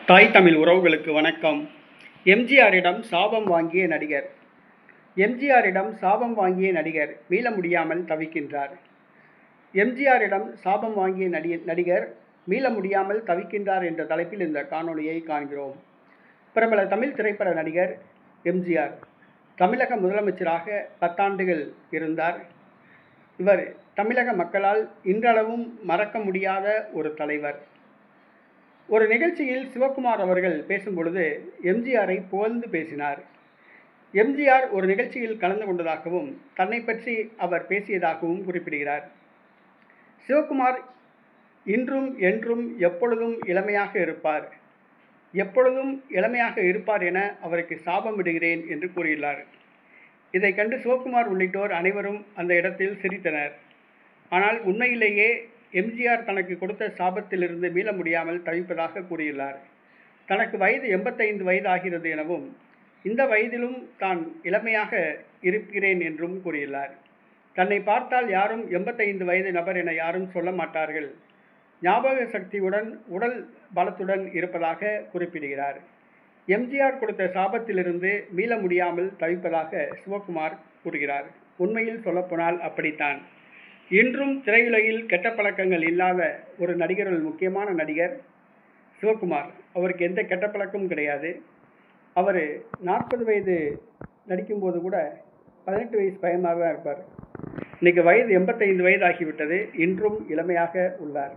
தாய் தமிழ் உறவுகளுக்கு வணக்கம். எம்ஜிஆரிடம் சாபம் வாங்கிய நடிகர். எம்ஜிஆரிடம் சாபம் வாங்கிய நடிகர் மீள முடியாமல் தவிக்கின்றார். எம்ஜிஆரிடம் சாபம் வாங்கிய நடிகர் மீள முடியாமல் தவிக்கின்றார் என்ற தலைப்பில் இந்த காணொளியை காண்கிறோம். பிரபல தமிழ் திரைப்பட நடிகர் எம்ஜிஆர் தமிழக முதலமைச்சராக 10 ஆண்டுகள் இருந்தார். இவர் தமிழக மக்களால் இன்றளவும் மறக்க முடியாத ஒரு தலைவர். ஒரு நிகழ்ச்சியில் சிவகுமார் அவர்கள் பேசும்பொழுது எம்ஜிஆரை புகழ்ந்து பேசினார். எம்ஜிஆர் ஒரு நிகழ்ச்சியில் கலந்து கொண்டதாகவும் தன்னை பற்றி அவர் பேசியதாகவும் குறிப்பிடுகிறார். சிவகுமார் இன்றும் என்றும் எப்பொழுதும் இளமையாக இருப்பார், எப்பொழுதும் இளமையாக இருப்பார் என அவருக்கு சாபம் விடுகிறேன் என்று கூறியுள்ளார். இதை கண்டு சிவகுமார் உள்ளிட்டோர் அனைவரும் அந்த இடத்தில் சிரித்தனர். ஆனால் உண்மையிலேயே எம்ஜிஆர் தனக்கு கொடுத்த சாபத்திலிருந்து மீள முடியாமல் தவிப்பதாக கூறியுள்ளார். தனக்கு வயது 85 வயது ஆகிறது எனவும் இந்த வயதிலும் தான் இளமையாக இருக்கிறேன் என்றும் கூறியுள்ளார். தன்னை பார்த்தால் யாரும் 85 வயது நபர் என யாரும் சொல்ல மாட்டார்கள், ஞாபக சக்தியுடன் உடல் பலத்துடன் இருப்பதாக குறிப்பிடுகிறார். எம்ஜிஆர் கொடுத்த சாபத்திலிருந்து மீள முடியாமல் தவிப்பதாக சிவகுமார் கூறுகிறார். உண்மையில் சொல்லப்போனால் அப்படித்தான். இன்றும் திரையுலகில் கெட்ட பழக்கங்கள் இல்லாத ஒரு நடிகர்கள் முக்கியமான நடிகர் சிவகுமார். அவருக்கு எந்த கெட்ட பழக்கமும் கிடையாது. அவர் 40 வயது நடிக்கும்போது கூட 18 வயசு பையனாக தான் இருப்பார். இன்றைக்கி வயது 85 வயது ஆகிவிட்டது. இன்றும் இளமையாக உள்ளார்.